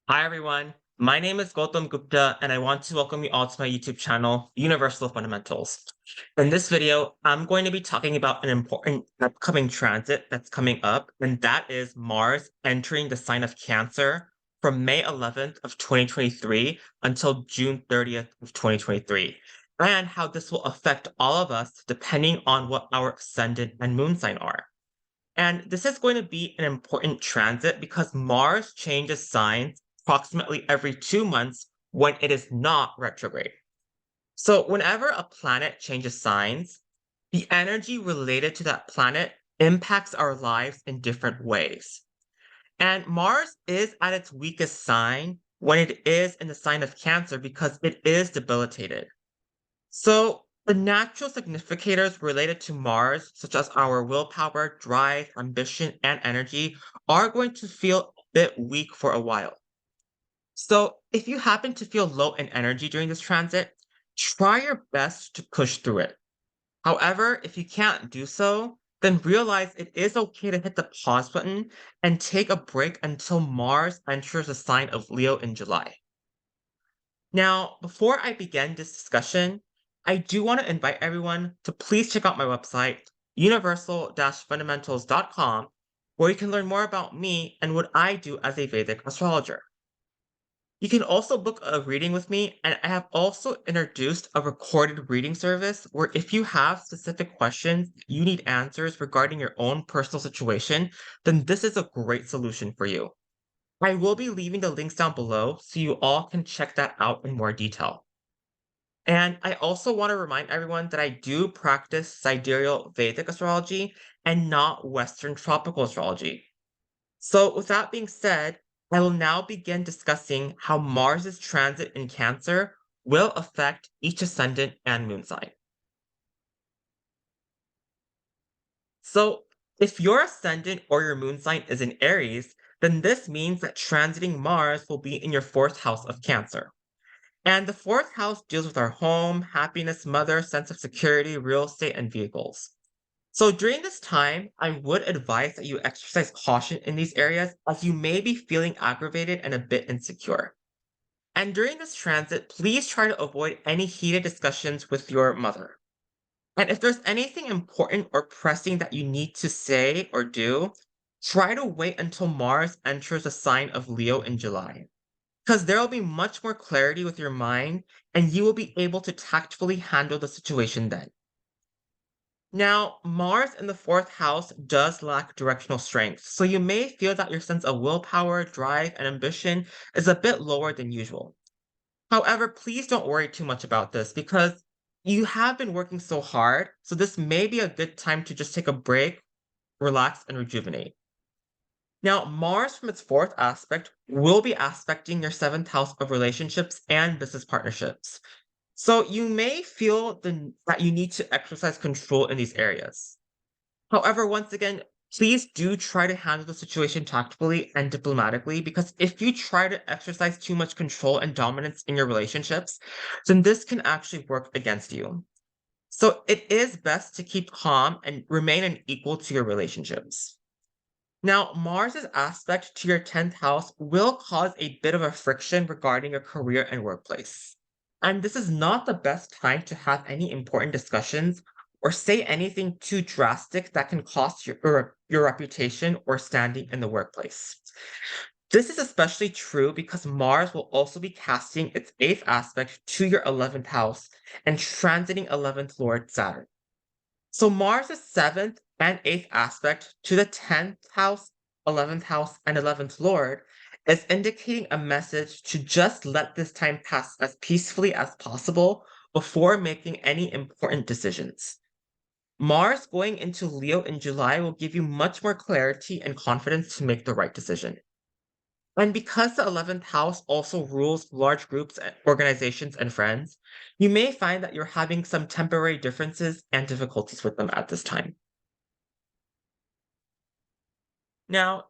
Hi everyone, my name is Gautam Gupta and I want to welcome you all to my YouTube channel, Universal Fundamentals. In this video, I'm going to be talking about an important upcoming transit that's coming up, and that is Mars entering the sign of Cancer from May 11th of 2023 until June 30th of 2023, and how this will affect all of us depending on what our ascendant and moon sign are. And this is going to be an important transit because Mars changes signs approximately every 2 months when it is not retrograde. So, whenever a planet changes signs, the energy related to that planet impacts our lives in different ways. And Mars is at its weakest sign when it is in the sign of Cancer because it is debilitated. So, the natural significators related to Mars, such as our willpower, drive, ambition, and energy, are going to feel a bit weak for a while. So, if you happen to feel low in energy during this transit, try your best to push through it. However, if you can't do so, then realize it is okay to hit the pause button and take a break until Mars enters the sign of Leo in July. Now, before I begin this discussion, I do want to invite everyone to please check out my website, universal-fundamentals.com, where you can learn more about me and what I do as a Vedic astrologer. You can also book a reading with me, and I have also introduced a recorded reading service where if you have specific questions you need answers regarding your own personal situation, then this is a great solution for you. I will be leaving the links down below so you all can check that out in more detail. And I also want to remind everyone that I do practice sidereal Vedic astrology and not Western tropical astrology. So, with that being said, I will now begin discussing how Mars's transit in Cancer will affect each ascendant and moon sign. So, if your ascendant or your moon sign is in Aries, then this means that transiting Mars will be in your fourth house of Cancer. And the fourth house deals with our home, happiness, mother, sense of security, real estate, and vehicles. So during this time, I would advise that you exercise caution in these areas as you may be feeling aggravated and a bit insecure. And during this transit, please try to avoid any heated discussions with your mother. And if there's anything important or pressing that you need to say or do, try to wait until Mars enters the sign of Leo in July, because there will be much more clarity with your mind and you will be able to tactfully handle the situation then. Now, Mars in the fourth house does lack directional strength, so you may feel that your sense of willpower, drive, and ambition is a bit lower than usual. However, please don't worry too much about this because you have been working so hard, so this may be a good time to just take a break, relax, and rejuvenate. Now, Mars from its fourth aspect will be aspecting your seventh house of relationships and business partnerships. So you may feel that you need to exercise control in these areas. However, once again, please do try to handle the situation tactfully and diplomatically because if you try to exercise too much control and dominance in your relationships, then this can actually work against you. So it is best to keep calm and remain an equal to your relationships. Now, Mars's aspect to your 10th house will cause a bit of a friction regarding your career and workplace. And this is not the best time to have any important discussions or say anything too drastic that can cost your reputation or standing in the workplace. This is especially true because Mars will also be casting its eighth aspect to your 11th house and transiting 11th Lord Saturn. So Mars' seventh and eighth aspect to the 10th house, 11th house, and 11th Lord is indicating a message to just let this time pass as peacefully as possible before making any important decisions. Mars going into Leo in July will give you much more clarity and confidence to make the right decision. And because the 11th house also rules large groups, organizations, and friends, you may find that you're having some temporary differences and difficulties with them at this time. Now,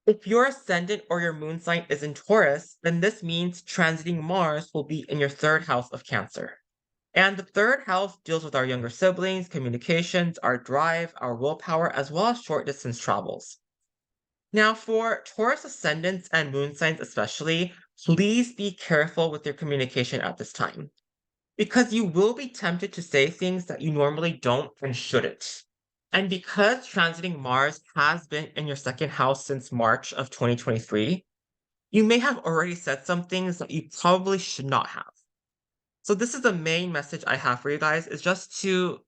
if your ascendant or your moon sign is in Taurus, then this means transiting Mars will be in your third house of Cancer. And the third house deals with our younger siblings, communications, our drive, our willpower, as well as short distance travels. Now, for Taurus ascendants and moon signs especially, please be careful with your communication at this time because you will be tempted to say things that you normally don't and shouldn't. And because transiting Mars has been in your second house since March of 2023, you may have already said some things that you probably should not have. So this is the main message I have for you guys is just to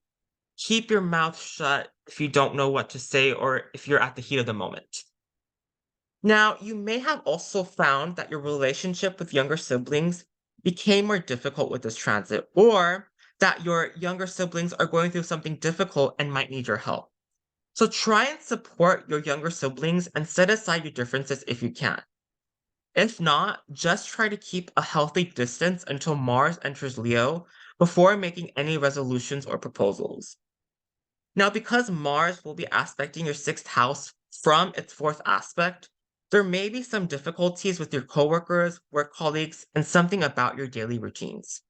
keep your mouth shut if you don't know what to say or if you're at the heat of the moment. Now, you may have also found that your relationship with younger siblings became more difficult with this transit, or that your younger siblings are going through something difficult and might need your help. So try and support your younger siblings and set aside your differences if you can. If not, just try to keep a healthy distance until Mars enters Leo before making any resolutions or proposals. Now, because Mars will be aspecting your sixth house from its fourth aspect, there may be some difficulties with your coworkers, work colleagues, and something about your daily routines.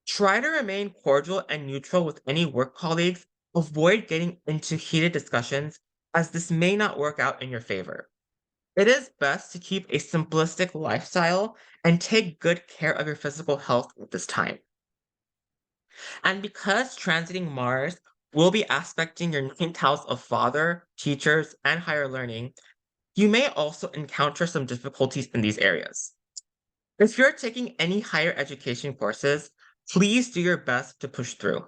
Try to remain cordial and neutral with any work colleagues. Avoid getting into heated discussions, as this may not work out in your favor. It is best to keep a simplistic lifestyle and take good care of your physical health at this time. And because transiting Mars will be aspecting your ninth house of father, teachers, and higher learning, you may also encounter some difficulties in these areas. If you're taking any higher education courses, please do your best to push through.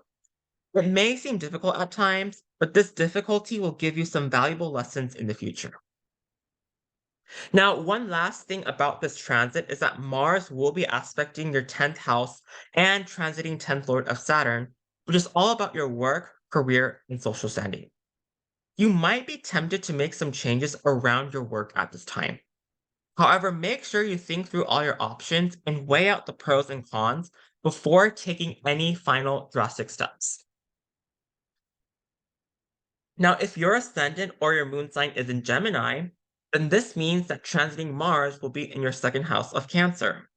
It may seem difficult at times, but this difficulty will give you some valuable lessons in the future. Now, one last thing about this transit is that Mars will be aspecting your 10th house and transiting 10th lord of Saturn, which is all about your work, career, and social standing. You might be tempted to make some changes around your work at this time. However, make sure you think through all your options and weigh out the pros and cons before taking any final drastic steps. Now, if your ascendant or your moon sign is in Gemini, then this means that transiting Mars will be in your second house of Cancer.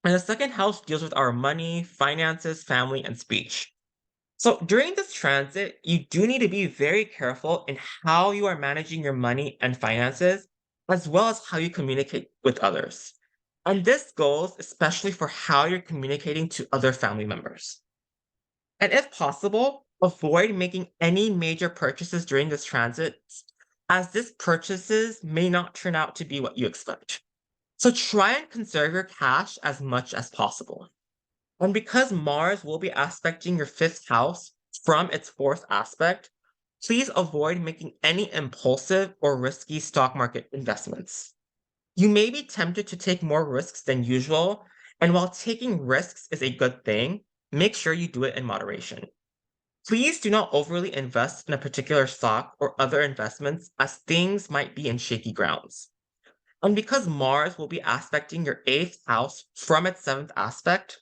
And the second house deals with our money, finances, family, and speech. So during this transit, you do need to be very careful in how you are managing your money and finances, as well as how you communicate with others. And this goes especially for how you're communicating to other family members. And if possible, avoid making any major purchases during this transit, as these purchases may not turn out to be what you expect. So try and conserve your cash as much as possible. And because Mars will be aspecting your fifth house from its fourth aspect, please avoid making any impulsive or risky stock market investments. You may be tempted to take more risks than usual, and while taking risks is a good thing, make sure you do it in moderation. Please do not overly invest in a particular stock or other investments, as things might be in shaky grounds. And because Mars will be aspecting your eighth house from its seventh aspect,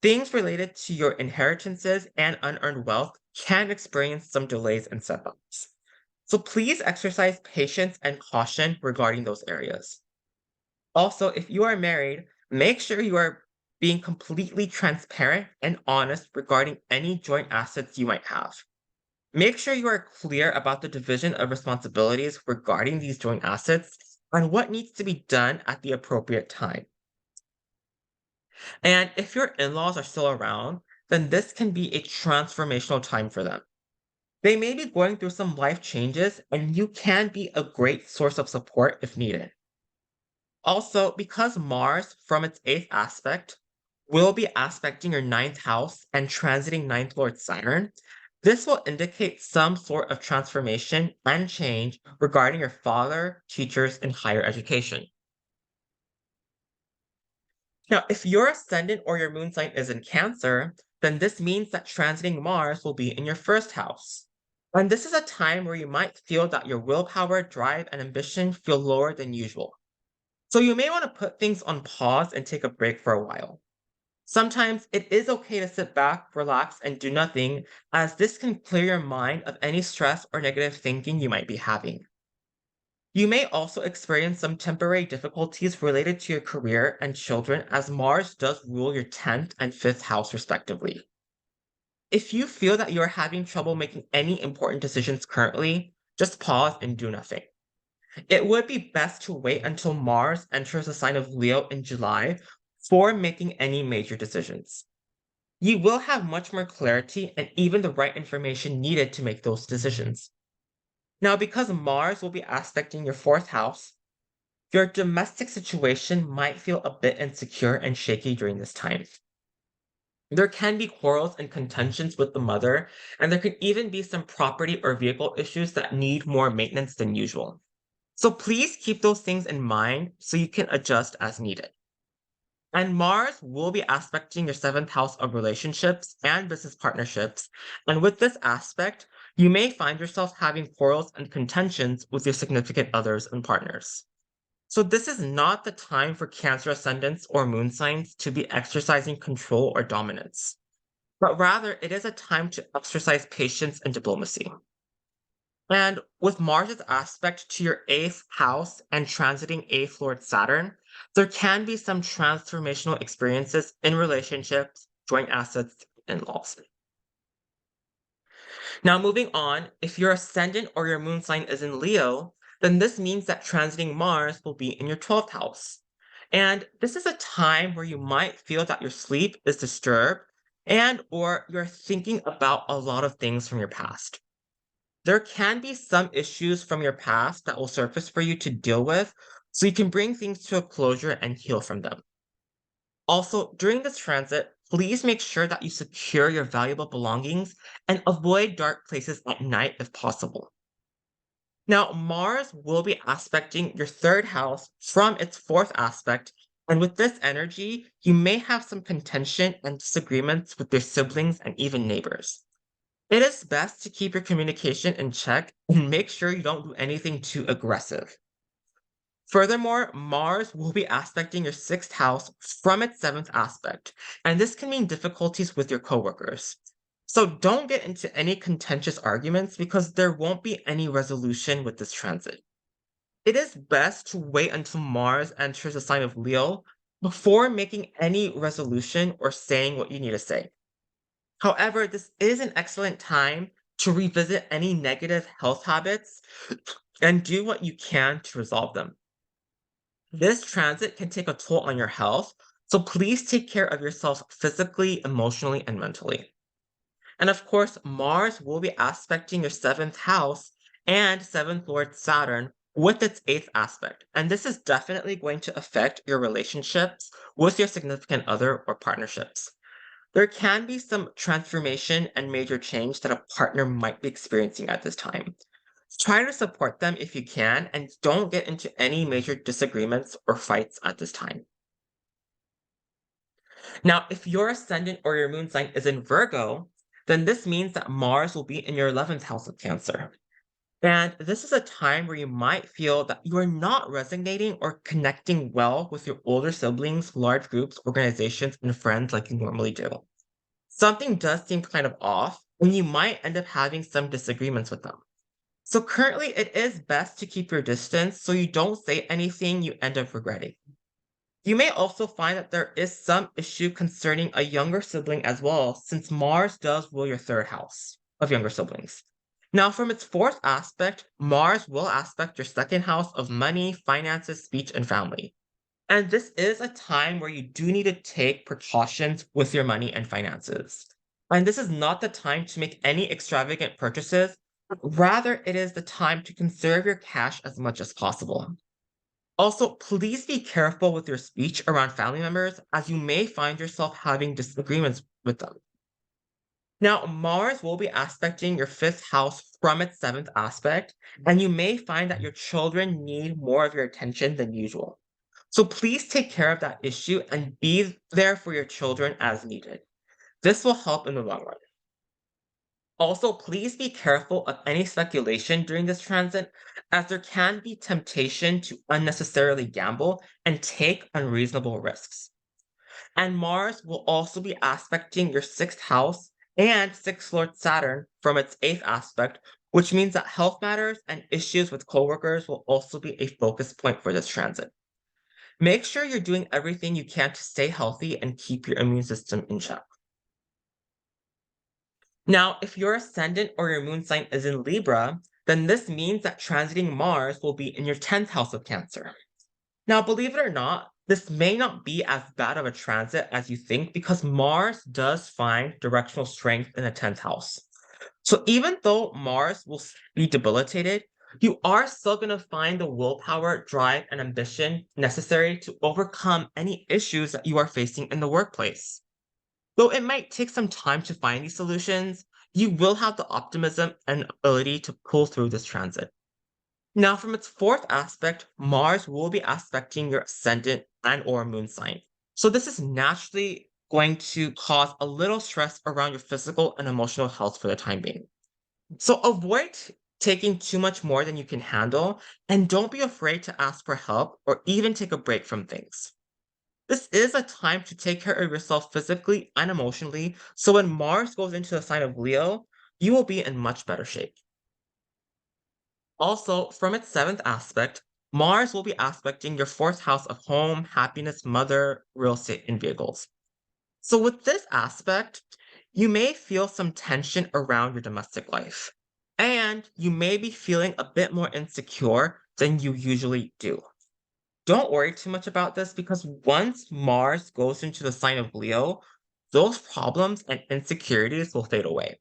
things related to your inheritances and unearned wealth can experience some delays and setbacks. So please exercise patience and caution regarding those areas. Also, if you are married, make sure you are being completely transparent and honest regarding any joint assets you might have. Make sure you are clear about the division of responsibilities regarding these joint assets and what needs to be done at the appropriate time. And if your in laws are still around, then this can be a transformational time for them. They may be going through some life changes, and you can be a great source of support if needed. Also, because Mars, from its eighth aspect, will be aspecting your ninth house and transiting ninth lord Saturn, this will indicate some sort of transformation and change regarding your father, teachers, and higher education. Now, if your ascendant or your moon sign is in Cancer, then this means that transiting Mars will be in your first house. And this is a time where you might feel that your willpower, drive, and ambition feel lower than usual. So you may want to put things on pause and take a break for a while. Sometimes it is okay to sit back, relax, and do nothing, as this can clear your mind of any stress or negative thinking you might be having. You may also experience some temporary difficulties related to your career and children, as Mars does rule your 10th and 5th house, respectively. If you feel that you are having trouble making any important decisions currently, just pause and do nothing. It would be best to wait until Mars enters the sign of Leo in July before making any major decisions. You will have much more clarity and even the right information needed to make those decisions. Now, because Mars will be aspecting your fourth house, your domestic situation might feel a bit insecure and shaky during this time. There can be quarrels and contentions with the mother, and there could even be some property or vehicle issues that need more maintenance than usual. So please keep those things in mind so you can adjust as needed. And Mars will be aspecting your seventh house of relationships and business partnerships. And with this aspect, you may find yourself having quarrels and contentions with your significant others and partners. So this is not the time for Cancer ascendants or moon signs to be exercising control or dominance, but rather it is a time to exercise patience and diplomacy. And with Mars's aspect to your eighth house and transiting eighth Lord Saturn, there can be some transformational experiences in relationships, joint assets, and laws. Now, moving on, if your ascendant or your moon sign is in Leo, then this means that transiting Mars will be in your 12th house. And this is a time where you might feel that your sleep is disturbed and or you're thinking about a lot of things from your past. There can be some issues from your past that will surface for you to deal with, so you can bring things to a closure and heal from them. Also, during this transit, please make sure that you secure your valuable belongings and avoid dark places at night if possible. Now, Mars will be aspecting your third house from its fourth aspect, and with this energy, you may have some contention and disagreements with your siblings and even neighbors. It is best to keep your communication in check and make sure you don't do anything too aggressive. Furthermore, Mars will be aspecting your sixth house from its seventh aspect, and this can mean difficulties with your coworkers. So don't get into any contentious arguments because there won't be any resolution with this transit. It is best to wait until Mars enters the sign of Leo before making any resolution or saying what you need to say. However, this is an excellent time to revisit any negative health habits and do what you can to resolve them. This transit can take a toll on your health, so please take care of yourself physically, emotionally, and mentally. And of course, Mars will be aspecting your seventh house and seventh Lord Saturn with its eighth aspect. And this is definitely going to affect your relationships with your significant other or partnerships. There can be some transformation and major change that a partner might be experiencing at this time. Try to support them if you can, and don't get into any major disagreements or fights at this time. Now, if your ascendant or your moon sign is in Virgo, then this means that Mars will be in your 11th house of Cancer. And this is a time where you might feel that you are not resonating or connecting well with your older siblings, large groups, organizations, and friends like you normally do. Something does seem kind of off, and you might end up having some disagreements with them. So currently, it is best to keep your distance so you don't say anything you end up regretting. You may also find that there is some issue concerning a younger sibling as well, since Mars does rule your third house of younger siblings. Now, from its fourth aspect, Mars will aspect your second house of money, finances, speech, and family. And this is a time where you do need to take precautions with your money and finances. And this is not the time to make any extravagant purchases. Rather, it is the time to conserve your cash as much as possible. Also, please be careful with your speech around family members as you may find yourself having disagreements with them. Now, Mars will be aspecting your fifth house from its seventh aspect, and you may find that your children need more of your attention than usual. So please take care of that issue and be there for your children as needed. This will help in the long run. Also, please be careful of any speculation during this transit, as there can be temptation to unnecessarily gamble and take unreasonable risks. And Mars will also be aspecting your sixth house and sixth Lord Saturn from its eighth aspect, which means that health matters and issues with coworkers will also be a focus point for this transit. Make sure you're doing everything you can to stay healthy and keep your immune system in check. Now, if your ascendant or your moon sign is in Libra, then this means that transiting Mars will be in your 10th house of Cancer. Now, believe it or not, this may not be as bad of a transit as you think because Mars does find directional strength in the 10th house. So even though Mars will be debilitated, you are still going to find the willpower, drive, and ambition necessary to overcome any issues that you are facing in the workplace. Though it might take some time to find these solutions, you will have the optimism and ability to pull through this transit. Now, from its fourth aspect, Mars will be aspecting your ascendant and or moon sign. So this is naturally going to cause a little stress around your physical and emotional health for the time being. So avoid taking too much more than you can handle, and don't be afraid to ask for help or even take a break from things. This is a time to take care of yourself physically and emotionally, so when Mars goes into the sign of Leo, you will be in much better shape. Also, from its seventh aspect, Mars will be aspecting your fourth house of home, happiness, mother, real estate, and vehicles. So, with this aspect, you may feel some tension around your domestic life, and you may be feeling a bit more insecure than you usually do. Don't worry too much about this because once Mars goes into the sign of Leo, those problems and insecurities will fade away.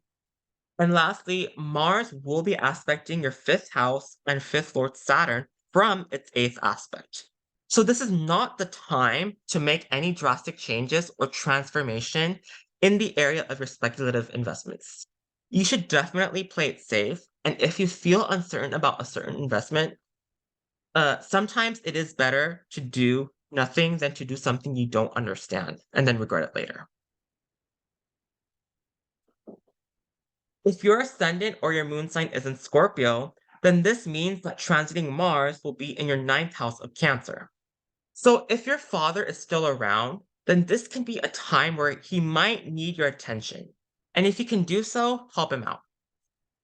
And lastly, Mars will be aspecting your fifth house and fifth lord Saturn from its eighth aspect. So, this is not the time to make any drastic changes or transformation in the area of your speculative investments. You should definitely play it safe. And if you feel uncertain about a certain investment, sometimes it is better to do nothing than to do something you don't understand and then regret it later. If your ascendant or your moon sign is in Scorpio, then this means that transiting Mars will be in your ninth house of Cancer. So if your father is still around, then this can be a time where he might need your attention. And if you can do so, help him out.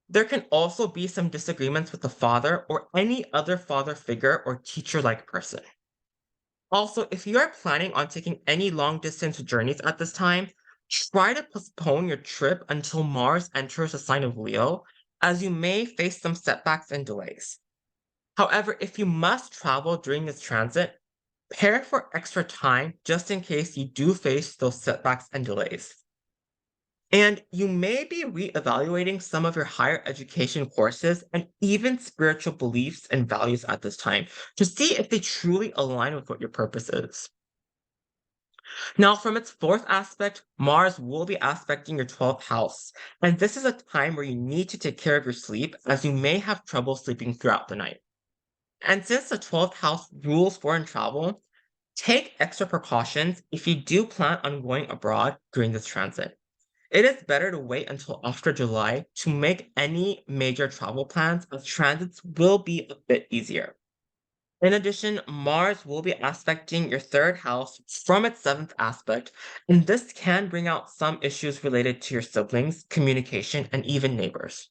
There can also be some disagreements with the father or any other father figure or teacher like person. Also, if you are planning on taking any long distance journeys at this time, try to postpone your trip until Mars enters the sign of Leo, as you may face some setbacks and delays. However, if you must travel during this transit, prepare for extra time just in case you do face those setbacks and delays. And you may be reevaluating some of your higher education courses and even spiritual beliefs and values at this time to see if they truly align with what your purpose is. Now, from its fourth aspect, Mars will be aspecting your 12th house. And this is a time where you need to take care of your sleep as you may have trouble sleeping throughout the night. And since the 12th house rules foreign travel, take extra precautions if you do plan on going abroad during this transit. It is better to wait until after July to make any major travel plans as transits will be a bit easier. In addition, Mars will be aspecting your third house from its seventh aspect, and this can bring out some issues related to your siblings, communication, and even neighbors.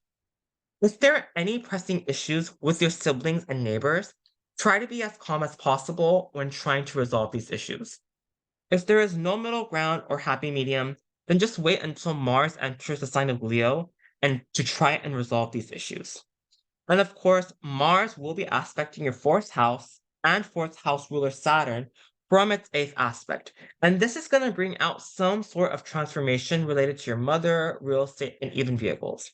If there are any pressing issues with your siblings and neighbors, try to be as calm as possible when trying to resolve these issues. If there is no middle ground or happy medium, then just wait until Mars enters the sign of Leo and to try and resolve these issues. And of course, Mars will be aspecting your fourth house and fourth house ruler Saturn from its eighth aspect. And this is going to bring out some sort of transformation related to your mother, real estate, and even vehicles.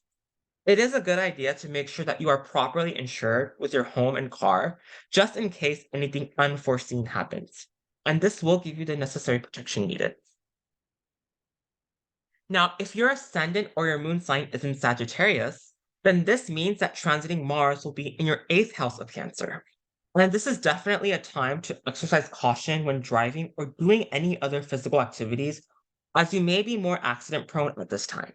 It is a good idea to make sure that you are properly insured with your home and car, just in case anything unforeseen happens. And this will give you the necessary protection needed. Now, if your ascendant or your moon sign is in Sagittarius, then this means that transiting Mars will be in your eighth house of Cancer. And this is definitely a time to exercise caution when driving or doing any other physical activities, as you may be more accident prone at this time.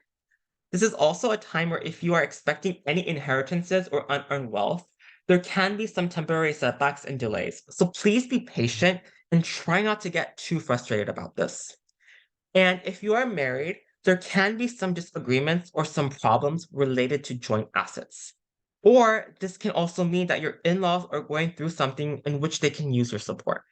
This is also a time where if you are expecting any inheritances or unearned wealth, there can be some temporary setbacks and delays. So please be patient and try not to get too frustrated about this. And if you are married, there can be some disagreements or some problems related to joint assets. Or this can also mean that your in laws are going through something in which they can use your support.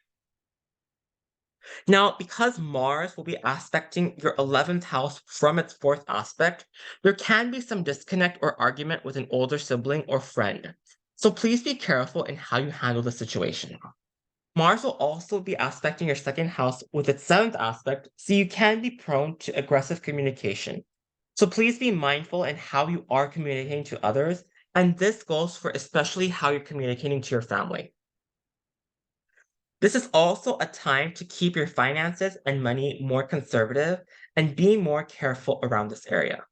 Now, because Mars will be aspecting your 11th house from its fourth aspect, there can be some disconnect or argument with an older sibling or friend. So please be careful in how you handle the situation. Mars will also be aspecting your second house with its seventh aspect, so you can be prone to aggressive communication. So please be mindful in how you are communicating to others, and this goes for especially how you're communicating to your family. This is also a time to keep your finances and money more conservative and be more careful around this area.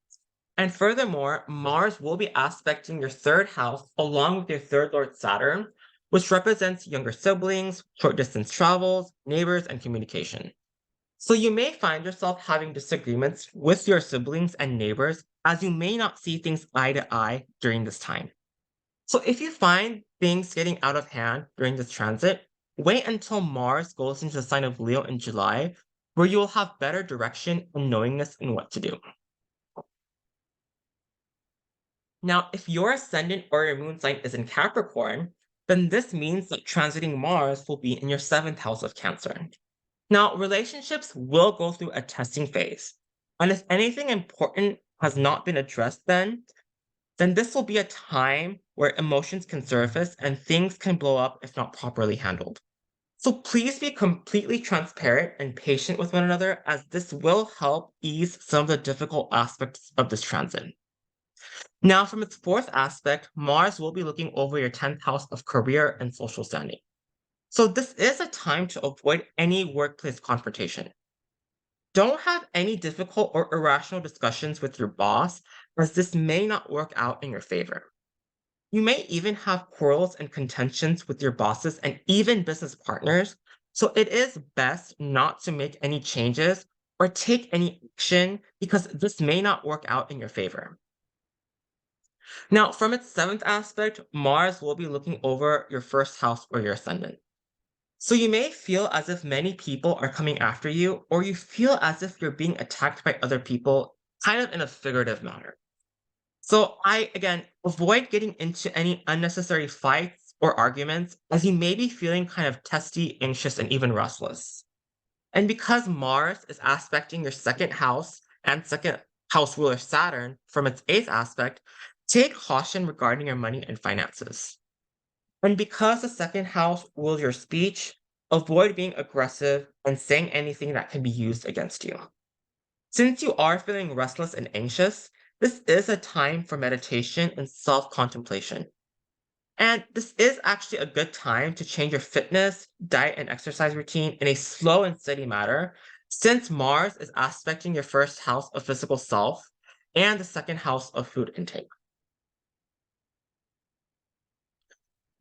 And furthermore, Mars will be aspecting your third house along with your third lord Saturn, which represents younger siblings, short distance travels, neighbors, and communication. So you may find yourself having disagreements with your siblings and neighbors as you may not see things eye to eye during this time. So if you find things getting out of hand during this transit, wait until Mars goes into the sign of Leo in July, where you will have better direction and knowingness in what to do. Now, if your ascendant or your moon sign is in Capricorn, then this means that transiting Mars will be in your seventh house of Cancer. Now, relationships will go through a testing phase. And if anything important has not been addressed then this will be a time where emotions can surface and things can blow up if not properly handled. So please be completely transparent and patient with one another as this will help ease some of the difficult aspects of this transit. Now, from its fourth aspect, Mars will be looking over your 10th house of career and social standing. So this is a time to avoid any workplace confrontation. Don't have any difficult or irrational discussions with your boss, as this may not work out in your favor. You may even have quarrels and contentions with your bosses and even business partners, so it is best not to make any changes or take any action because this may not work out in your favor. Now, from its seventh aspect, Mars will be looking over your first house or your ascendant. So you may feel as if many people are coming after you, or you feel as if you're being attacked by other people, kind of in a figurative manner. So again, avoid getting into any unnecessary fights or arguments as you may be feeling kind of testy, anxious, and even restless. And because Mars is aspecting your second house and second house ruler Saturn from its eighth aspect, take caution regarding your money and finances. And because the second house rules your speech, avoid being aggressive and saying anything that can be used against you. Since you are feeling restless and anxious, this is a time for meditation and self contemplation. And this is actually a good time to change your fitness, diet, and exercise routine in a slow and steady manner, since Mars is aspecting your first house of physical self and the second house of food intake.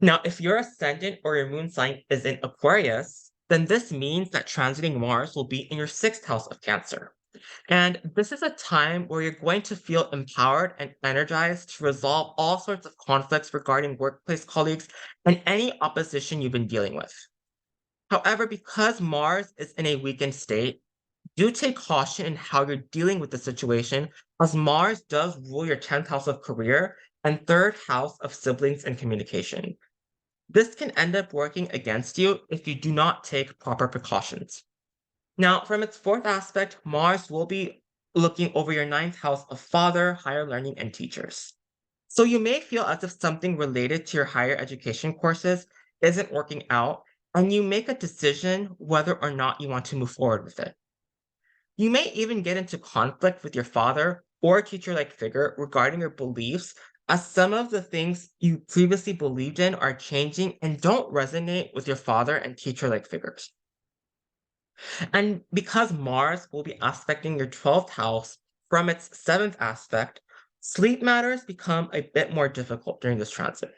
Now, if your ascendant or your moon sign is in Aquarius, then this means that transiting Mars will be in your sixth house of Cancer. And this is a time where you're going to feel empowered and energized to resolve all sorts of conflicts regarding workplace colleagues and any opposition you've been dealing with. However, because Mars is in a weakened state, do take caution in how you're dealing with the situation, as Mars does rule your 10th house of career and third house of siblings and communication. This can end up working against you if you do not take proper precautions. Now, from its fourth aspect, Mars will be looking over your ninth house of father, higher learning, and teachers. So you may feel as if something related to your higher education courses isn't working out, and you make a decision whether or not you want to move forward with it. You may even get into conflict with your father or a teacher like figure regarding your beliefs, as some of the things you previously believed in are changing and don't resonate with your father and teacher like figures. And because Mars will be aspecting your 12th house from its seventh aspect, sleep matters become a bit more difficult during this transit.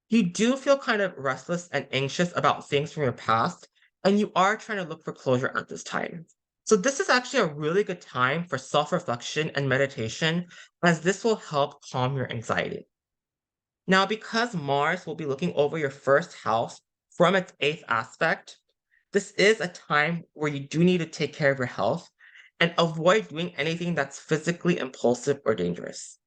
You do feel kind of restless and anxious about things from your past, and you are trying to look for closure at this time. So, this is actually a really good time for self reflection and meditation, as this will help calm your anxiety. Now, because Mars will be looking over your first house from its eighth aspect, this is a time where you do need to take care of your health and avoid doing anything that's physically impulsive or dangerous.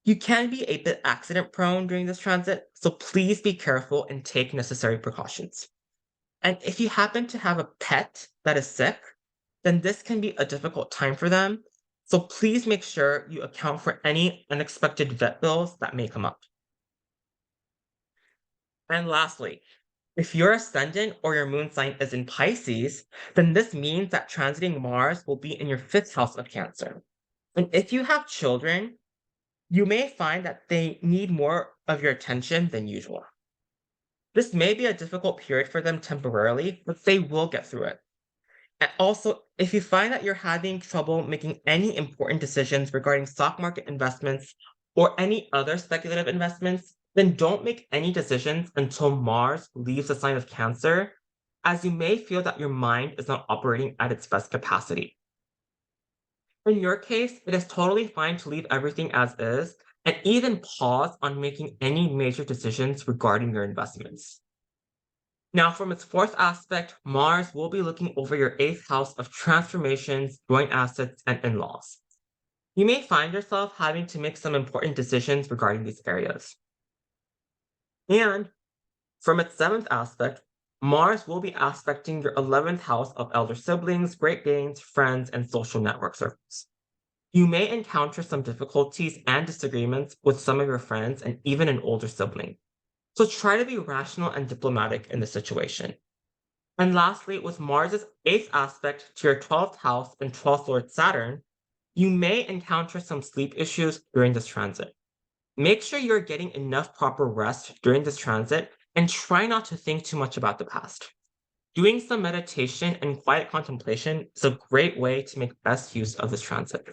You can be a bit accident prone during this transit, so please be careful and take necessary precautions. And if you happen to have a pet that is sick, then this can be a difficult time for them. So please make sure you account for any unexpected vet bills that may come up. And lastly, if your ascendant or your moon sign is in Pisces, then this means that transiting Mars will be in your fifth house of Cancer. And if you have children, you may find that they need more of your attention than usual. This may be a difficult period for them temporarily, but they will get through it. And also, if you find that you're having trouble making any important decisions regarding stock market investments or any other speculative investments, then don't make any decisions until Mars leaves the sign of Cancer, as you may feel that your mind is not operating at its best capacity. In your case, it is totally fine to leave everything as is and even pause on making any major decisions regarding your investments. Now, from its fourth aspect, Mars will be looking over your eighth house of transformations, joint assets, and in laws. You may find yourself having to make some important decisions regarding these areas. And from its seventh aspect, Mars will be aspecting your 11th house of elder siblings, great gains, friends, and social network circles. You may encounter some difficulties and disagreements with some of your friends and even an older sibling. So try to be rational and diplomatic in the situation. And lastly, with Mars's eighth aspect to your 12th house and 12th Lord Saturn, you may encounter some sleep issues during this transit. Make sure you're getting enough proper rest during this transit and try not to think too much about the past. Doing some meditation and quiet contemplation is a great way to make best use of this transit.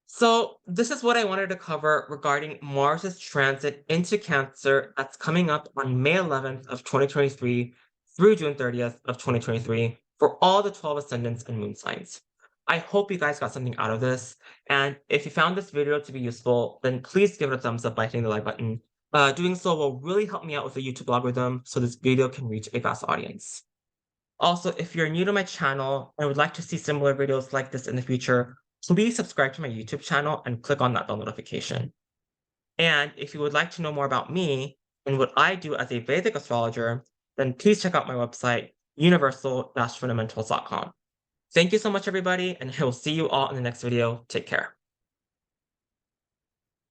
So this is what I wanted to cover regarding Mars's transit into Cancer that's coming up on May 11th of 2023 through June 30th of 2023 for all the 12 ascendants and moon signs. I hope you guys got something out of this. And if you found this video to be useful, then please give it a thumbs up by hitting the like button. Doing so will really help me out with the YouTube algorithm so this video can reach a vast audience. Also, if you're new to my channel and would like to see similar videos like this in the future, please subscribe to my YouTube channel and click on that bell notification. And if you would like to know more about me and what I do as a Vedic astrologer, then please check out my website, universal-fundamentals.com. Thank you so much, everybody, and I will see you all in the next video. Take care.